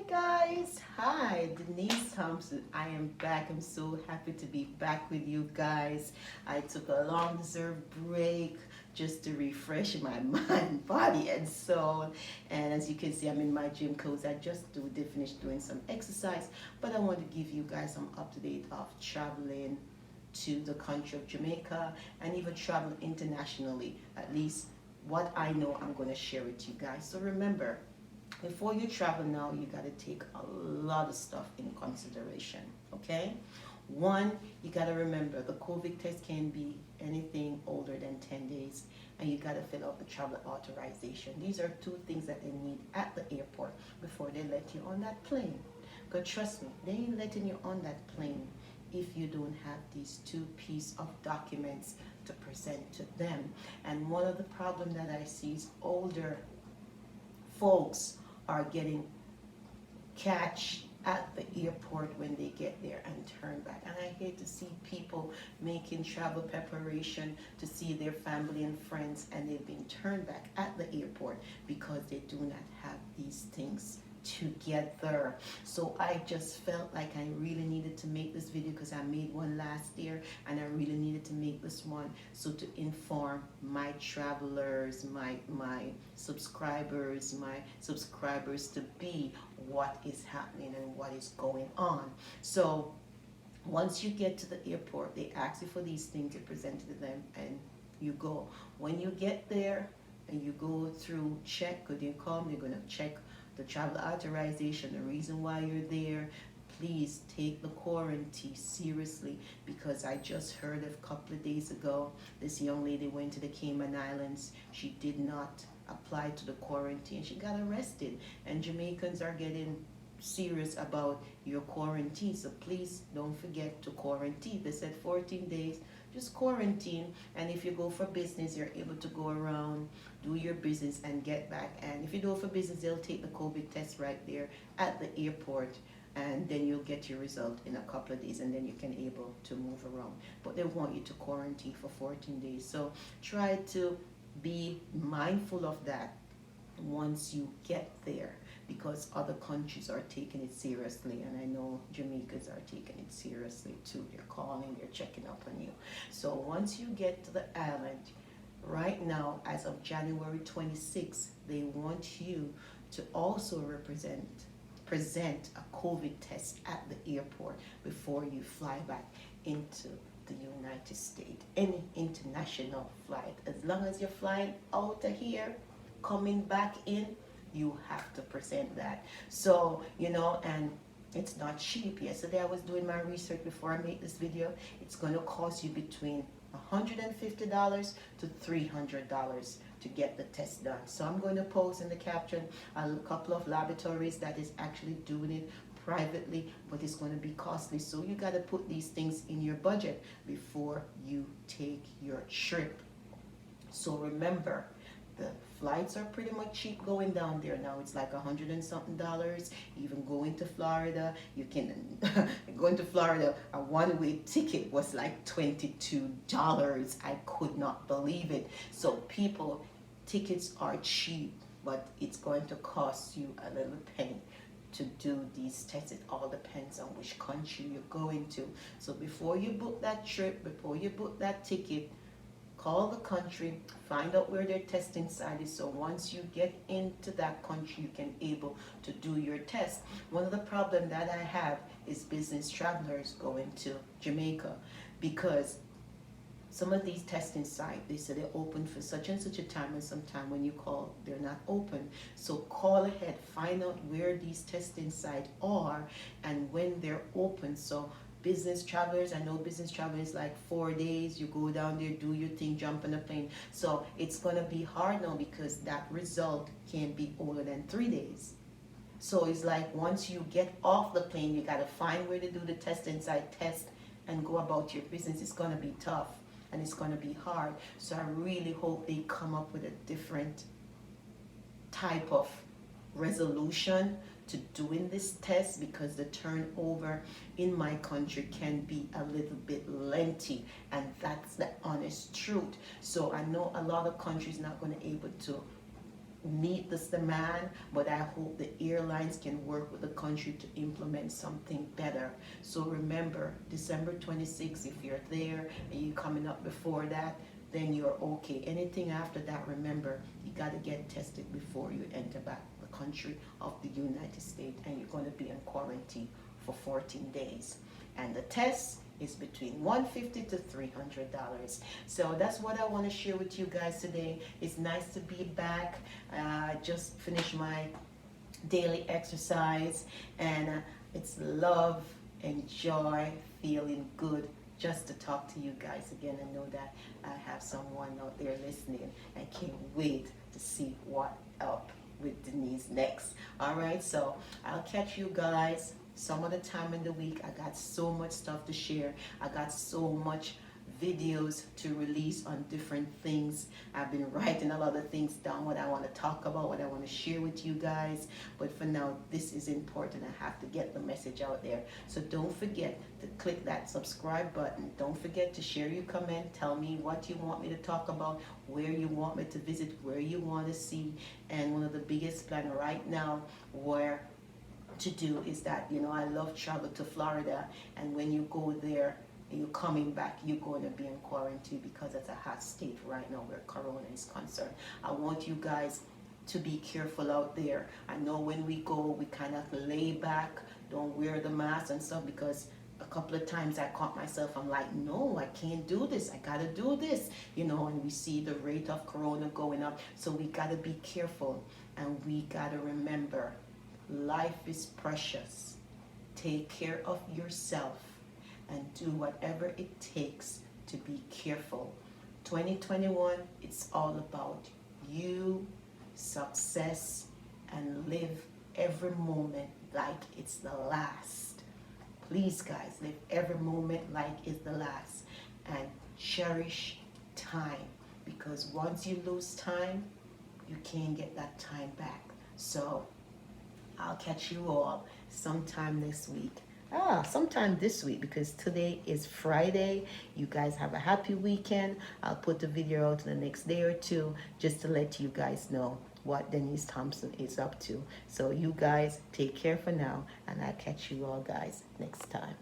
Guys, hi, Denise Thompson. I am back. I'm so happy to be back with you guys. I took a long deserved break just to refresh my mind, body, and soul. And as you can see, I'm in my gym clothes. I just did finish doing some exercise, but I want to give you guys some up to date of traveling to the country of Jamaica and even travel internationally. At least what I know, I'm going to share with you guys. So remember, before you travel now, you got to take a lot of stuff in consideration, okay? One, you got to remember the COVID test can be anything older than 10 days, and you got to fill out the travel authorization. These are two things that they need at the airport before they let you on that plane. Because trust me, they ain't letting you on that plane if you don't have these two pieces of documents to present to them. And one of the problems that I see is older folks are getting catch at the airport when they get there and turn back. And I hate to see people making travel preparation to see their family and friends and they've been turned back at the airport because they do not have these things together. So I just felt like I really needed to make this video because I made one last year and I really needed to make this one so to inform my travelers, my subscribers, my subscribers to be what is happening and what is going on. So once you get to the airport, they ask you for these things, you present it to them and you go. When you get there and you go through check, could you come, they're going to check the travel authorization, the reason why you're there. Please take the quarantine seriously because I just heard a couple of days ago this young lady went to the Cayman Islands. She did not apply to the quarantine. She got arrested, and Jamaicans are getting serious about your quarantine, so please don't forget to quarantine. They said 14 days, just quarantine, and if you go for business, you're able to go around, do your business and get back. And if you go for business, they'll take the COVID test right there at the airport, and then you'll get your result in a couple of days, and then you can able to move around. But they want you to quarantine for 14 days, so try to be mindful of that once you get there, because other countries are taking it seriously, and I know Jamaicans are taking it seriously too. They're calling, they're checking up on you. So once you get to the island, right now, as of January 26th, they want you to also present a COVID test at the airport before you fly back into the United States. Any international flight, as long as you're flying out of here, coming back in, you have to present that. So, and it's not cheap. Yesterday I was doing my research before I made this video. It's going to cost you between $150 to $300 to get the test done. So I'm going to post in the caption a couple of laboratories that is actually doing it privately, but it's going to be costly. So you got to put these things in your budget before you take your trip. So remember, the flights are pretty much cheap going down there now. It's like $100 and something. Even going to Florida, you can going to Florida, a one-way ticket was like $22. I could not believe it. So people, tickets are cheap, but it's going to cost you a little penny to do these tests. It all depends on which country you're going to. So before you book that trip, before you book that ticket, call the country, find out where their testing site is, so once you get into that country, you can able to do your test. One of the problems that I have is business travelers going to Jamaica, because some of these testing sites, they say they're open for such and such a time, and sometime when you call, they're not open. So call ahead, find out where these testing sites are and when they're open. So business travelers, I know business travel is like 4 days, you go down there, do your thing, jump on a plane. So it's gonna be hard now because that result can't be older than 3 days. So it's like once you get off the plane, you gotta find where to do the test inside, test, and go about your business. It's gonna be tough and it's gonna be hard. So I really hope they come up with a different type of resolution to doing this test, because the turnover in my country can be a little bit lengthy, and that's the honest truth. So I know a lot of countries not going to able to meet this demand, but I hope the airlines can work with the country to implement something better. So remember, December 26th, if you're there and you're coming up before that, then you're okay. Anything after that, remember, you got to get tested before you enter back the country of the United States, and you're going to be in quarantine for 14 days. And the test is between $150 to $300. So that's what I want to share with you guys today. It's nice to be back. Just finished my daily exercise, and it's love and joy, feeling good just to talk to you guys again and know that I have someone out there listening and can't wait to see what up with Denise next. All right, so I'll catch you guys some other time in the week. I got so much stuff to share. I got so much videos to release on different things. I've been writing a lot of things down, what I want to talk about, what I want to share with you guys. But for now, this is important. I have to get the message out there. So don't forget to click that subscribe button. Don't forget to share your comment. Tell me what you want me to talk about, where you want me to visit, where you want to see. And one of the biggest plans right now where to do is that, you know, I love travel to Florida, and when you go there, you're coming back, you're going to be in quarantine because it's a hot state right now where corona is concerned. I want you guys to be careful out there. I know when we go, we kind of lay back, don't wear the mask and stuff, because a couple of times I caught myself, I'm like, no, I can't do this, I gotta do this, you know, and we see the rate of corona going up. So we gotta be careful, and we gotta remember, life is precious. Take care of yourself and do whatever it takes to be careful. 2021, it's all about you, success, and live every moment like it's the last. Please, guys, live every moment like it's the last, and cherish time, because once you lose time, you can't get that time back. So I'll catch you all sometime this week. Sometime this week, because today is Friday. You guys have a happy weekend. I'll put the video out in the next day or two just to let you guys know what Denise Thompson is up to. So you guys take care for now, and I'll catch you all guys next time.